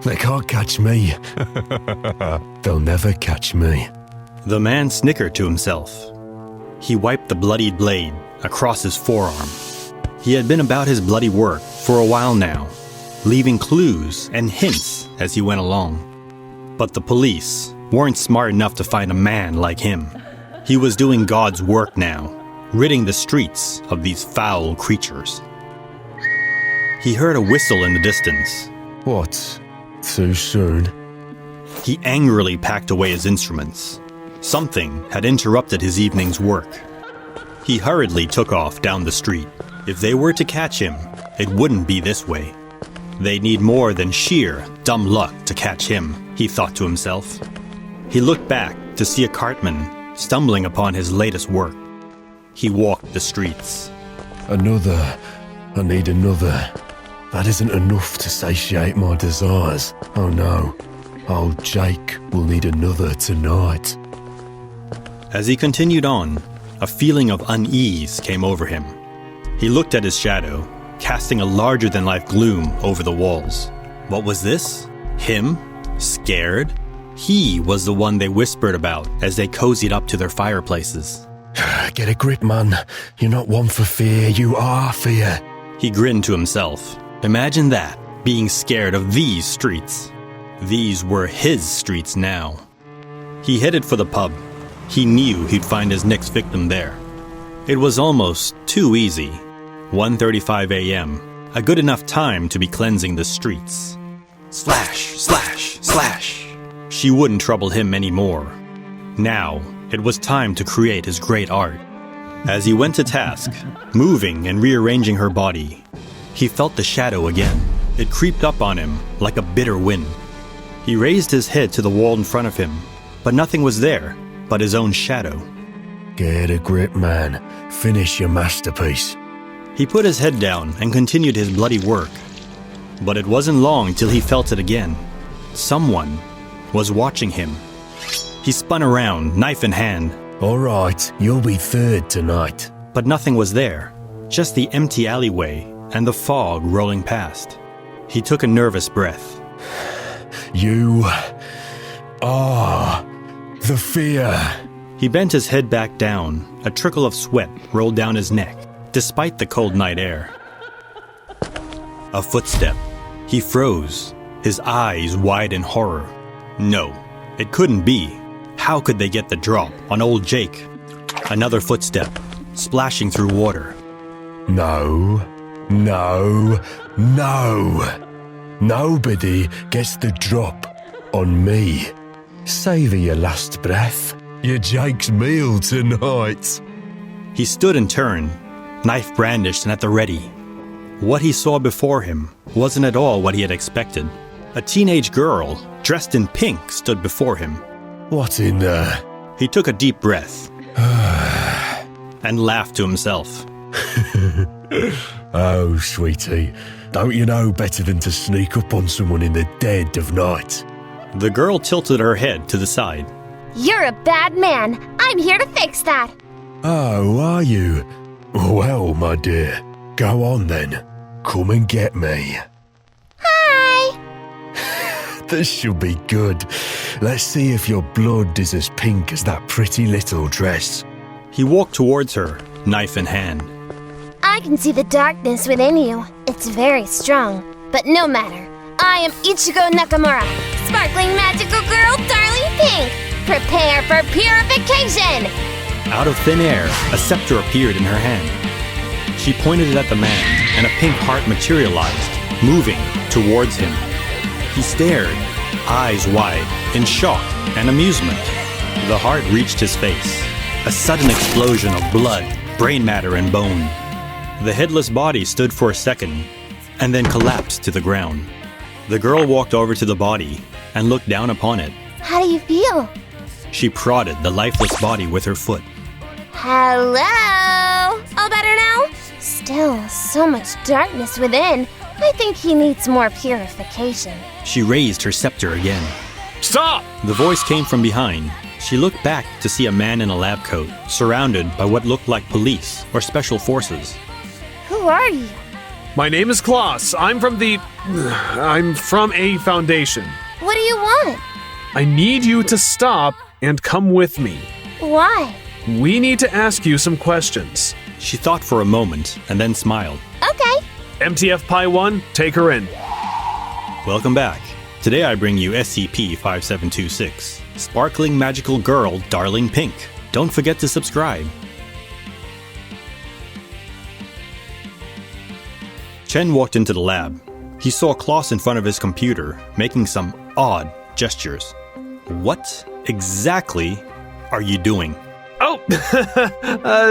They can't catch me. They'll never catch me. The man snickered to himself. He wiped the bloodied blade across his forearm. He had been about his bloody work for a while now, leaving clues and hints as he went along. But the police weren't smart enough to find a man like him. He was doing God's work now, ridding the streets of these foul creatures. He heard a whistle in the distance. What? Too soon? He angrily packed away his instruments. Something had interrupted his evening's work. He hurriedly took off down the street. If they were to catch him, it wouldn't be this way. They'd need more than sheer dumb luck to catch him, he thought to himself. He looked back to see a cartman stumbling upon his latest work. He walked the streets. Another. I need another. That isn't enough to satiate my desires. Oh no. Old Jake will need another tonight. As he continued on, a feeling of unease came over him. He looked at his shadow, casting a larger-than-life gloom over the walls. What was this? Him? Scared? He was the one they whispered about as they cozied up to their fireplaces. Get a grip, man. You're not one for fear, you are fear. He grinned to himself. Imagine that, being scared of these streets. These were his streets now. He headed for the pub. He knew he'd find his next victim there. It was almost too easy. 1:35 a.m., a good enough time to be cleansing the streets. Slash, slash, slash. She wouldn't trouble him anymore. Now, it was time to create his great art. As he went to task, moving and rearranging her body, he felt the shadow again. It creeped up on him like a bitter wind. He raised his head to the wall in front of him, but nothing was there but his own shadow. Get a grip, man. Finish your masterpiece. He put his head down and continued his bloody work. But it wasn't long till he felt it again. Someone was watching him. He spun around, knife in hand. All right, you'll be third tonight. But nothing was there, just the empty alleyway and the fog rolling past. He took a nervous breath. You are the fear. He bent his head back down. A trickle of sweat rolled down his neck, despite the cold night air. A footstep. He froze, his eyes wide in horror. No, it couldn't be. How could they get the drop on old Jake? Another footstep, splashing through water. No, no, no. Nobody gets the drop on me. Savor your last breath. You're Jake's meal tonight. He stood and turned, knife brandished and at the ready. What he saw before him wasn't at all what he had expected. A teenage girl, dressed in pink, stood before him. What in the... He took a deep breath and laughed to himself. Oh, sweetie, don't you know better than to sneak up on someone in the dead of night? The girl tilted her head to the side. You're a bad man. I'm here to fix that. Oh, are you? Well, my dear, go on then. Come and get me. Hi. This should be good. Let's see if your blood is as pink as that pretty little dress. He walked towards her, knife in hand. I can see the darkness within you. It's very strong. But no matter. I am Ichigo Nakamura, sparkling magical girl, darling pink. Prepare for purification! Out of thin air, a scepter appeared in her hand. She pointed it at the man, and a pink heart materialized, moving towards him. He stared, eyes wide, in shock and amusement. The heart reached his face. A sudden explosion of blood, brain matter, and bone. The headless body stood for a second, and then collapsed to the ground. The girl walked over to the body and looked down upon it. How do you feel? She prodded the lifeless body with her foot. Hello? All better now? Still, so much darkness within. I think he needs more purification. She raised her scepter again. Stop! The voice came from behind. She looked back to see a man in a lab coat, surrounded by what looked like police or special forces. Who are you? My name is Klaus. I'm from a foundation. What do you want? I need you to stop and come with me. Why? We need to ask you some questions. She thought for a moment and then smiled. Okay. MTF Pi 1, take her in. Welcome back. Today I bring you SCP-5726, Sparkling Magical Girl Darling Pink. Don't forget to subscribe. Chen walked into the lab. He saw Klaus in front of his computer, making some odd gestures. What exactly are you doing? Oh,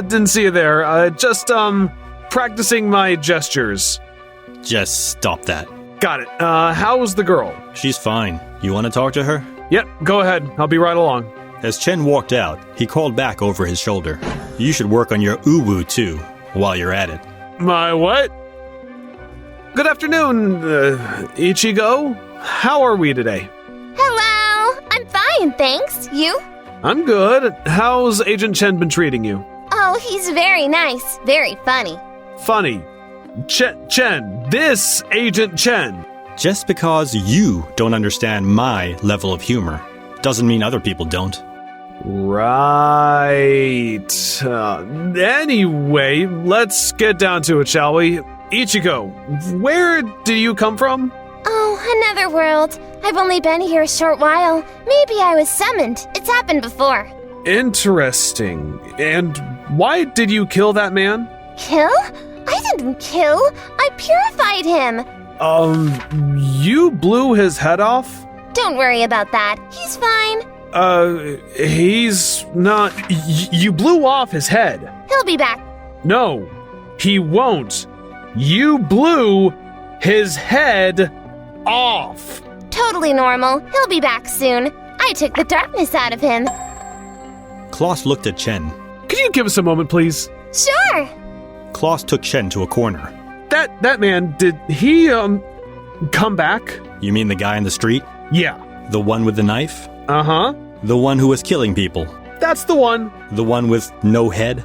didn't see you there. Just practicing my gestures. Just stop that. Got it. How's the girl? She's fine. You want to talk to her? Yep, go ahead. I'll be right along. As Chen walked out, he called back over his shoulder. You should work on your uwu too, while you're at it. My what? Good afternoon, Ichigo. How are we today? Hello. I'm fine, thanks. You? I'm good. How's Agent Chen been treating you? Oh, he's very nice. Very funny. Funny. Chen, this Agent Chen. Just because you don't understand my level of humor doesn't mean other people don't. Right. Anyway, let's get down to it, shall we? Ichigo, where do you come from? Oh, another world. I've only been here a short while. Maybe I was summoned. It's happened before. Interesting. And why did you kill that man? Kill? I didn't kill. I purified him. You blew his head off? Don't worry about that. He's fine. He's not. You blew off his head. He'll be back. No, he won't. You blew his head off. Totally normal. He'll be back soon. I took the darkness out of him. Klaus looked at Chen. Could you give us a moment, please? Sure. Klaus took Chen to a corner. That man, did he, come back? You mean the guy in the street? Yeah. The one with the knife? Uh-huh. The one who was killing people? That's the one. The one with no head?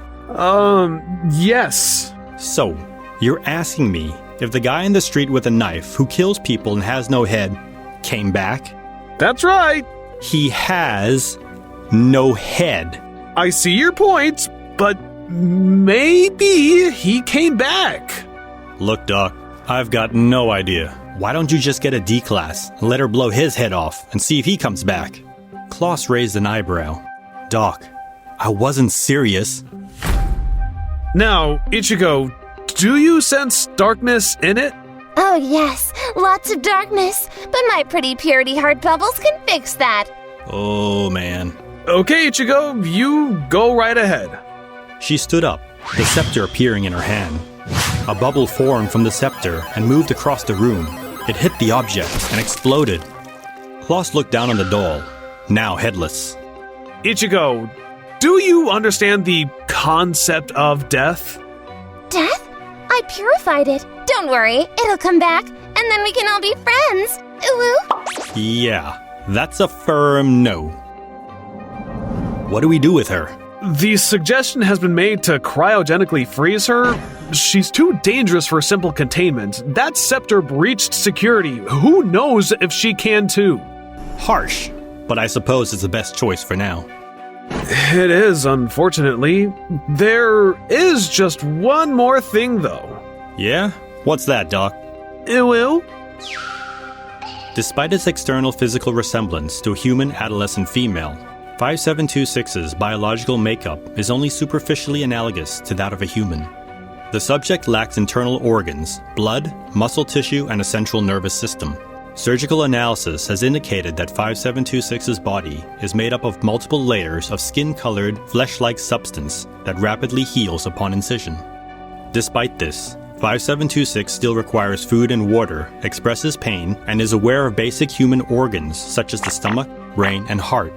Yes. So, you're asking me if the guy in the street with a knife who kills people and has no head came back? That's right. He has no head. I see your point, but maybe he came back. Look, Doc, I've got no idea. Why don't you just get a D class and let her blow his head off and see if he comes back? Klaus raised an eyebrow. Doc, I wasn't serious. Now, Ichigo, do you sense darkness in it? Oh, yes. Lots of darkness. But my pretty purity heart bubbles can fix that. Oh, man. Okay, Ichigo, you go right ahead. She stood up, the scepter appearing in her hand. A bubble formed from the scepter and moved across the room. It hit the object and exploded. Klaus looked down on the doll, now headless. Ichigo, do you understand the concept of death? Death? I purified it. Don't worry, it'll come back, and then we can all be friends. Ooh. Yeah, that's a firm no. What do we do with her? The suggestion has been made to cryogenically freeze her. She's too dangerous for simple containment. That scepter breached security. Who knows if she can too? Harsh, but I suppose it's the best choice for now. It is, unfortunately. There is just one more thing, though. Yeah? What's that, Doc? Ew. Despite its external physical resemblance to a human adolescent female, 5726's biological makeup is only superficially analogous to that of a human. The subject lacks internal organs, blood, muscle tissue, and a central nervous system. Surgical analysis has indicated that 5726's body is made up of multiple layers of skin-colored, flesh-like substance that rapidly heals upon incision. Despite this, 5726 still requires food and water, expresses pain, and is aware of basic human organs such as the stomach, brain, and heart.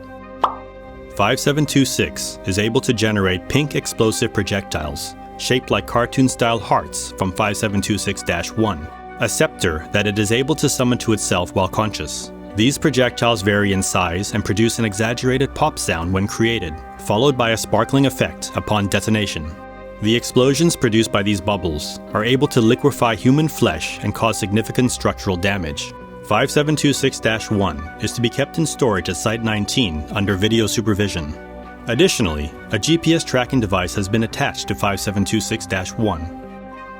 5726 is able to generate pink explosive projectiles, shaped like cartoon-style hearts from 5726-1, a scepter that it is able to summon to itself while conscious. These projectiles vary in size and produce an exaggerated pop sound when created, followed by a sparkling effect upon detonation. The explosions produced by these bubbles are able to liquefy human flesh and cause significant structural damage. 5726-1 is to be kept in storage at Site-19 under video supervision. Additionally, a GPS tracking device has been attached to 5726-1.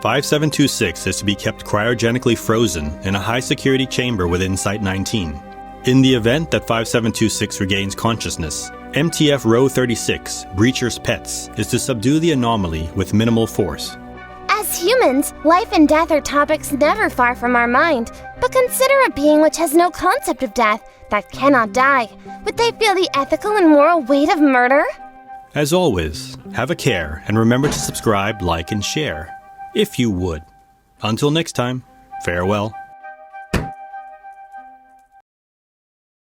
5726 is to be kept cryogenically frozen in a high-security chamber within Site-19. In the event that 5726 regains consciousness, MTF Row 36, Breacher's Pets, is to subdue the anomaly with minimal force. As humans, life and death are topics never far from our mind. But consider a being which has no concept of death, that cannot die. Would they feel the ethical and moral weight of murder? As always, have a care and remember to subscribe, like, and share, if you would. Until next time, farewell.